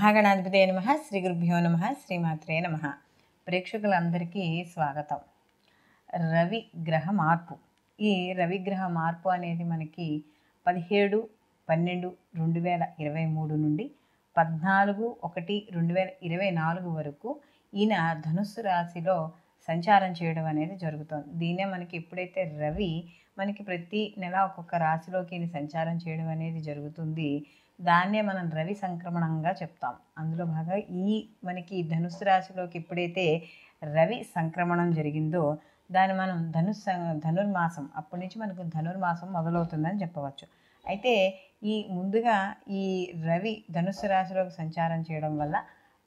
మహాగణాధిపతే నమః. శ్రీ గురుభ్యో నమః. శ్రీమాత్రే నమః. ప్రేక్షకులందరికీ స్వాగతం. రవి గ్రహ మార్పు. ఈ రవిగ్రహ మార్పు అనేది మనకి 17/12/2023 నుండి 14/1/2024 వరకు ఈయన ధనుస్సు రాశిలో సంచారం చేయడం అనేది జరుగుతుంది. దీన్నే మనకి ఎప్పుడైతే రవి మనకి ప్రతి నెల ఒక్కొక్క రాశిలోకి ఈయన సంచారం చేయడం అనేది జరుగుతుంది, దాన్నే మనం రవి సంక్రమణంగా చెప్తాం. అందులో భాగంగా మనకి ధనుస్సు రాశిలోకి ఎప్పుడైతే రవి సంక్రమణం జరిగిందో దాన్ని మనం ధనుర్మాసం, అప్పటి నుంచి మనకు ధనుర్మాసం మొదలవుతుందని చెప్పవచ్చు. అయితే ముందుగా ఈ రవి ధనుస్సు రాశిలోకి సంచారం చేయడం వల్ల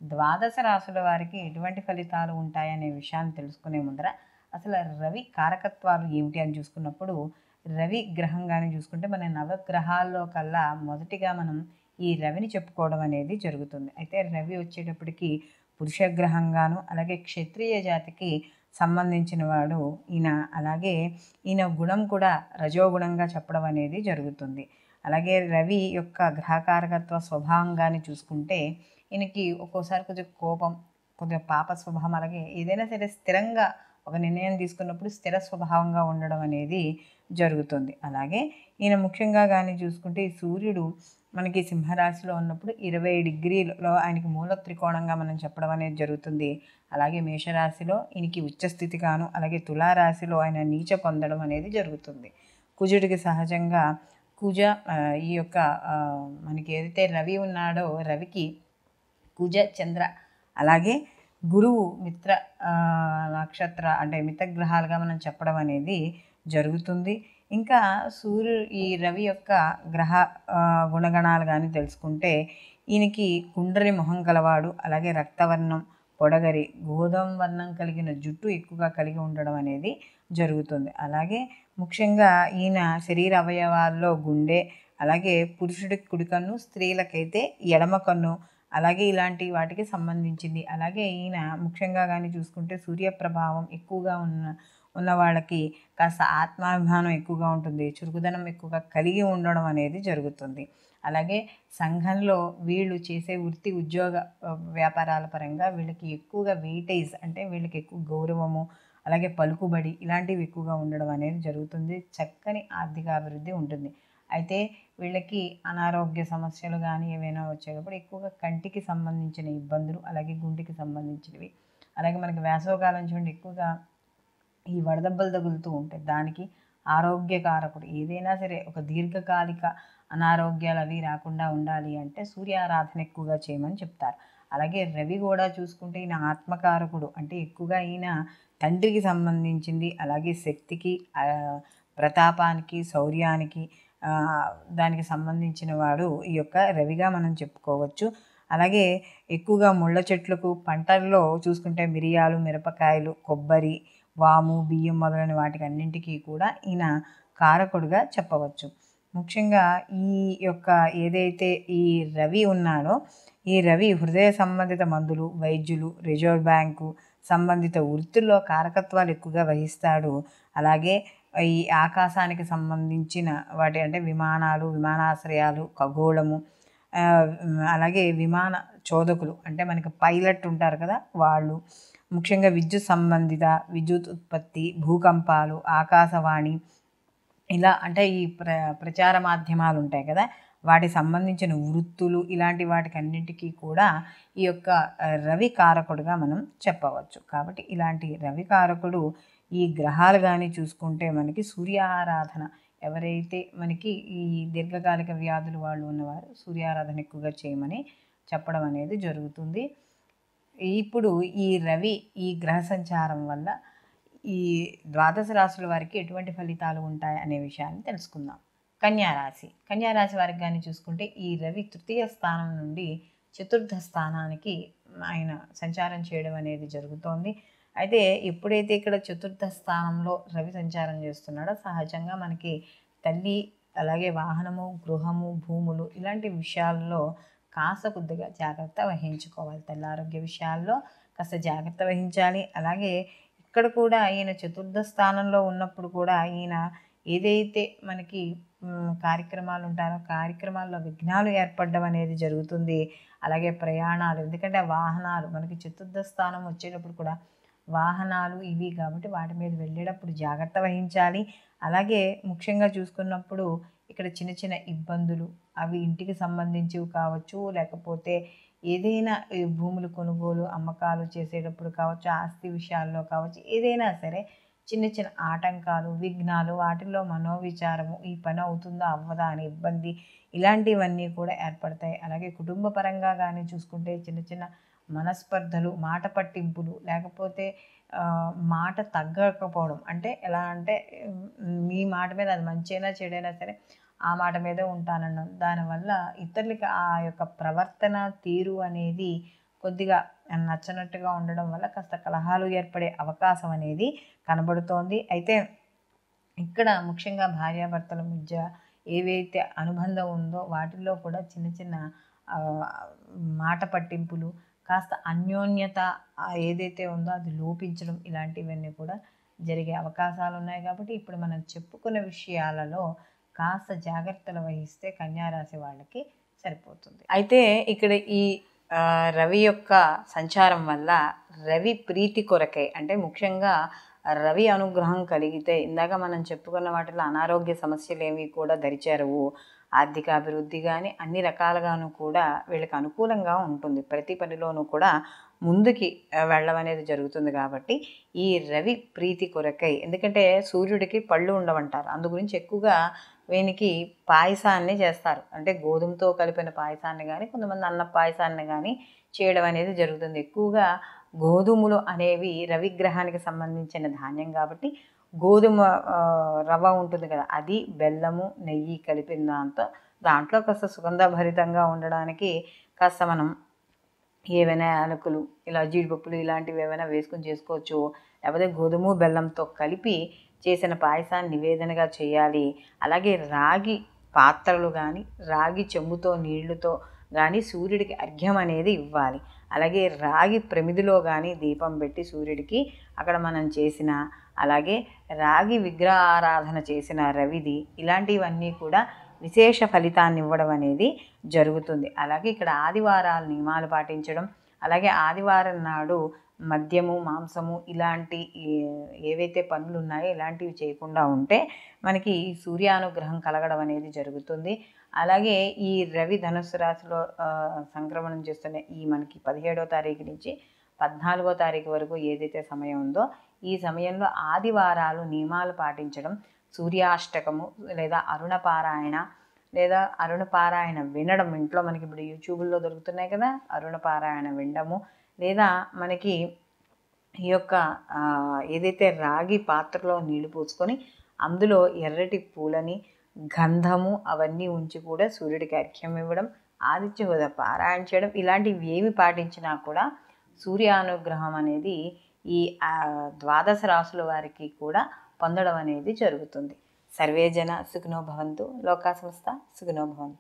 ద్వాదశ రాశుల వారికి ఎటువంటి ఫలితాలు ఉంటాయనే విషయాన్ని తెలుసుకునే ముందర అసలు రవి కారకత్వాలు ఏమిటి అని చూసుకున్నప్పుడు, రవి గ్రహంగానే చూసుకుంటే మన నవగ్రహాల్లో కల్లా మొదటిగా మనం ఈ రవిని చెప్పుకోవడం అనేది జరుగుతుంది. అయితే రవి వచ్చేటప్పటికి పురుష గ్రహంగాను, అలాగే క్షత్రియ జాతికి సంబంధించిన వాడు ఈయన. అలాగే ఈయన గుణం కూడా రజోగుణంగా చెప్పడం అనేది జరుగుతుంది. అలాగే రవి యొక్క గ్రహకారకత్వ స్వభావంగానే చూసుకుంటే ఈయనకి ఒక్కోసారి కొద్దిగా కోపం, కొద్దిగా పాప స్వభావం, అలాగే ఏదైనా సరే స్థిరంగా ఒక నిర్ణయం తీసుకున్నప్పుడు స్థిర స్వభావంగా ఉండడం అనేది జరుగుతుంది. అలాగే ఈయన ముఖ్యంగా కానీ చూసుకుంటే ఈ సూర్యుడు మనకి సింహరాశిలో ఉన్నప్పుడు 20 డిగ్రీలలో ఆయనకి మూల త్రికోణంగా మనం చెప్పడం అనేది జరుగుతుంది. అలాగే మేషరాశిలో ఈయనకి ఉచ్చస్థితిగాను, అలాగే తులారాశిలో ఆయన నీచ పొందడం అనేది జరుగుతుంది. కుజుడికి సహజంగా ఈ యొక్క మనకి ఏదైతే రవి ఉన్నాడో రవికి కుజ చంద్ర అలాగే గురువు మిత్ర నక్షత్ర అంటే మిత్రగ్రహాలుగా మనం చెప్పడం అనేది జరుగుతుంది. ఇంకా ఈ రవి యొక్క గ్రహ గుణగణాలు కానీ తెలుసుకుంటే ఈయనకి కుండలి మొహం కలవాడు, అలాగే రక్తవర్ణం, పొడగరి గోధుమ వర్ణం కలిగిన జుట్టు ఎక్కువగా కలిగి ఉండడం అనేది జరుగుతుంది. అలాగే ముఖ్యంగా ఈయన శరీర అవయవాల్లో గుండె, అలాగే పురుషుడికి కుడి కన్ను, స్త్రీలకైతే ఎడమ కన్ను, అలాగే ఇలాంటి వాటికి సంబంధించింది. అలాగే ఈయన ముఖ్యంగా కానీ చూసుకుంటే సూర్యప్రభావం ఎక్కువగా ఉన్న వాళ్ళకి కాస్త ఆత్మాభిమానం ఎక్కువగా ఉంటుంది, చురుకుదనం ఎక్కువగా కలిగి ఉండడం అనేది జరుగుతుంది. అలాగే సంఘంలో వీళ్ళు చేసే వృత్తి ఉద్యోగ వ్యాపారాల పరంగా వీళ్ళకి ఎక్కువగా వెయిటేజ్, అంటే వీళ్ళకి ఎక్కువ గౌరవము, అలాగే పలుకుబడి ఇలాంటివి ఎక్కువగా ఉండడం అనేది జరుగుతుంది. చక్కని ఆర్థిక అభివృద్ధి ఉంటుంది. అయితే వీళ్ళకి అనారోగ్య సమస్యలు కానీ ఏవైనా వచ్చేటప్పుడు ఎక్కువగా కంటికి సంబంధించిన ఇబ్బందులు, అలాగే గుండెకి సంబంధించినవి, అలాగే మనకి వేసవకాలం చూడండి ఎక్కువగా ఈ వడదెబ్బలు తగులుతూ ఉంటాయి. దానికి ఆరోగ్యకారకుడు ఏదైనా సరే ఒక దీర్ఘకాలిక అనారోగ్యాలు అవి రాకుండా ఉండాలి అంటే సూర్యారాధన ఎక్కువగా చేయమని చెప్తారు. అలాగే రవి కూడా చూసుకుంటే ఈయన ఆత్మకారకుడు, అంటే ఎక్కువగా ఈయన తండ్రికి సంబంధించింది, అలాగే శక్తికి, ప్రతాపానికి, శౌర్యానికి దానికి సంబంధించిన వాడు ఈ యొక్క రవిగా మనం చెప్పుకోవచ్చు. అలాగే ఎక్కువగా ముళ్ళ చెట్లకు పంటల్లో చూసుకుంటే మిరియాలు, మిరపకాయలు, కొబ్బరి, వాము, బియ్యం మొదలైన వాటికి అన్నింటికీ కూడా ఈయన కారకుడుగా చెప్పవచ్చు. ముఖ్యంగా ఈ యొక్క ఏదైతే ఈ రవి ఉన్నాడో ఈ రవి హృదయ సంబంధిత మందులు, వైద్యులు, రిజర్వ్ బ్యాంకు సంబంధిత వృత్తుల్లో కారకత్వాలు ఎక్కువగా వహిస్తాడు. అలాగే ఈ ఆకాశానికి సంబంధించిన వాటి అంటే విమానాలు, విమానాశ్రయాలు, ఖగోళము, అలాగే విమాన చోదకులు అంటే మనకి పైలట్ ఉంటారు కదా వాళ్ళు, ముఖ్యంగా విద్యుత్ సంబంధిత విద్యుత్ ఉత్పత్తి, భూకంపాలు, ఆకాశవాణి, ఇలా అంటే ఈ ప్రచార మాధ్యమాలు ఉంటాయి కదా వాటికి సంబంధించిన వృత్తులు, ఇలాంటి వాటికి అన్నింటికీ కూడా ఈ యొక్క రవి కారకుడుగా మనం చెప్పవచ్చు. కాబట్టి ఇలాంటి రవి కారకుడు ఈ గ్రహాలు కానీ చూసుకుంటే మనకి సూర్యారాధన, ఎవరైతే మనకి ఈ దీర్ఘకాలిక వ్యాధులు వాళ్ళు ఉన్నవారు సూర్యారాధన ఎక్కువగా చేయమని చెప్పడం అనేది జరుగుతుంది. ఇప్పుడు ఈ రవి ఈ గ్రహ సంచారం వల్ల ఈ ద్వాదశ రాశుల వారికి ఎటువంటి ఫలితాలు ఉంటాయి అనే విషయాన్ని తెలుసుకుందాం. కన్యారాశి వారికి కానీ చూసుకుంటే ఈ రవి తృతీయ స్థానం నుండి చతుర్థ స్థానానికి ఆయన సంచారం చేయడం అనేది జరుగుతోంది. అయితే ఎప్పుడైతే ఇక్కడ చతుర్థ స్థానంలో రవి సంచారం చేస్తున్నాడో సహజంగా మనకి తల్లి, అలాగే వాహనము, గృహము, భూములు ఇలాంటి విషయాల్లో కాస్త కొద్దిగా జాగ్రత్త వహించుకోవాలి. తల్లి ఆరోగ్య విషయాల్లో కాస్త జాగ్రత్త వహించాలి. అలాగే ఇక్కడ కూడా ఈయన చతుర్థ స్థానంలో ఉన్నప్పుడు కూడా ఈయన ఏదైతే మనకి కార్యక్రమాలు ఉంటారో కార్యక్రమాల్లో విఘ్నాలు ఏర్పడడం అనేది జరుగుతుంది. అలాగే ప్రయాణాలు, ఎందుకంటే వాహనాలు మనకి చతుర్థ స్థానం వచ్చేటప్పుడు కూడా వాహనాలు ఇవి కాబట్టి వాటి మీద వెళ్ళేటప్పుడు జాగ్రత్త వహించాలి. అలాగే ముఖ్యంగా చూసుకున్నప్పుడు ఇక్కడ చిన్న చిన్న ఇబ్బందులు, అవి ఇంటికి సంబంధించివి కావచ్చు, లేకపోతే ఏదైనా ఈ భూములు కొనుగోలు అమ్మకాలు చేసేటప్పుడు కావచ్చు, ఆస్తి విషయాల్లో కావచ్చు, ఏదైనా సరే చిన్న చిన్న ఆటంకాలు, విఘ్నాలు, వాటిల్లో మనోవిచారము, ఈ పని అవుతుందా అవ్వదా అనే ఇబ్బంది, ఇలాంటివన్నీ కూడా ఏర్పడతాయి. అలాగే కుటుంబ పరంగా కానీ చూసుకుంటే చిన్న చిన్న మనస్పర్ధలు, మాట పట్టింపులు, లేకపోతే మాట తగ్గకపోవడం. అంటే ఎలా అంటే మీ మాట మీద అది మంచైనా చెడైనా సరే ఆ మాట మీదే ఉంటానన్నాం. దానివల్ల ఇతరులకి ఆ యొక్క ప్రవర్తన తీరు అనేది కొద్దిగా నచ్చనట్టుగా ఉండడం వల్ల కాస్త కలహాలు ఏర్పడే అవకాశం అనేది కనబడుతోంది. అయితే ఇక్కడ ముఖ్యంగా భార్యాభర్తల మధ్య ఏవైతే అనుబంధం ఉందో వాటిల్లో కూడా చిన్న చిన్న మాట పట్టింపులు, కాస్త అన్యోన్యత ఏదైతే ఉందో అది లోపించడం, ఇలాంటివన్నీ కూడా జరిగే అవకాశాలు ఉన్నాయి. కాబట్టి ఇప్పుడు మనం చెప్పుకున్న విషయాలలో కాస్త జాగ్రత్తలు వహిస్తే కన్యారాశి వాళ్ళకి సరిపోతుంది. అయితే ఇక్కడ ఈ రవి యొక్క సంచారం వల్ల రవి ప్రీతి కొరకై, అంటే ముఖ్యంగా రవి అనుగ్రహం కలిగితే ఇందాక మనం చెప్పుకున్న వాటిలో అనారోగ్య సమస్యలు ఏవి కూడా దరిచేరవు. ఆర్థిక అభివృద్ధి కానీ అన్ని రకాలుగాను కూడా వీళ్ళకి అనుకూలంగా ఉంటుంది. ప్రతి పనిలోనూ కూడా ముందుకి వెళ్ళడం అనేది జరుగుతుంది. కాబట్టి ఈ రవి ప్రీతి కొరకై, ఎందుకంటే సూర్యుడికి పళ్ళు ఉండవంటారు, అందు గురించి ఎక్కువగా వీనికి పాయసాన్ని చేస్తారు. అంటే గోధుమతో కలిపిన పాయసాన్ని కానీ, కొంతమంది అన్న పాయసాన్ని కానీ చేయడం అనేది జరుగుతుంది. ఎక్కువగా గోధుమలు అనేవి రవిగ్రహానికి సంబంధించిన ధాన్యం కాబట్టి గోధుమ రవ్వ ఉంటుంది కదా, అది బెల్లము నెయ్యి కలిపిన దాంట్లో కాస్త సుగంధభరితంగా ఉండడానికి కాస్త మనం ఏవైనా యాలకులు, ఇలా జీడిపప్పులు ఇలాంటివి ఏమైనా వేసుకొని చేసుకోవచ్చు. లేకపోతే గోధుమ బెల్లంతో కలిపి చేసిన పాయసాన్ని నివేదనగా చేయాలి. అలాగే రాగి పాత్రలు కానీ, రాగి చెంబుతో నీళ్లతో కానీ సూర్యుడికి అర్ఘ్యం అనేది ఇవ్వాలి. అలాగే రాగి ప్రమిదిలో కానీ దీపం పెట్టి సూర్యుడికి అక్కడ మనం చేసిన, అలాగే రాగి విగ్రహారాధన చేసిన రవిది, ఇలాంటివన్నీ కూడా విశేష ఫలితాన్ని ఇవ్వడం అనేది జరుగుతుంది. అలాగే ఇక్కడ ఆదివారాలు నియమాలు పాటించడం, అలాగే ఆదివారం నాడు మద్యము, మాంసము ఇలాంటి ఏవైతే పనులు ఉన్నాయో ఇలాంటివి చేయకుండా ఉంటే మనకి సూర్యానుగ్రహం కలగడం అనేది జరుగుతుంది. అలాగే ఈ రవి ధనుస్సు రాశిలో సంక్రమణం చేస్తున్న ఈ మనకి 17వ తారీఖు నుంచి 14వ తారీఖు వరకు ఏదైతే సమయం ఉందో ఈ సమయంలో ఆదివారాలు నియమాలు పాటించడం, సూర్యాష్టకము లేదా అరుణపారాయణ లేదా అరుణపారాయణ వినడం, ఇంట్లో మనకి ఇప్పుడు యూట్యూబ్లో దొరుకుతున్నాయి కదా, అరుణపారాయణ వినడము, లేదా మనకి ఈ యొక్క ఏదైతే రాగి పాత్రలో నీళ్లు పోసుకొని అందులో ఎర్రటి పూలని, గంధము అవన్నీ ఉంచి కూడా సూర్యుడికి అర్ఘ్యం ఇవ్వడం, ఆదిత్య హోద పారాయణ చేయడం, ఇలాంటివి ఏవి పాటించినా కూడా సూర్యానుగ్రహం అనేది ఈ ద్వాదశ రాశుల వారికి కూడా పొందడం అనేది జరుగుతుంది. సర్వే జన సుఖినో భవంతు, లోకా సమస్త సుఖినో భవంతు.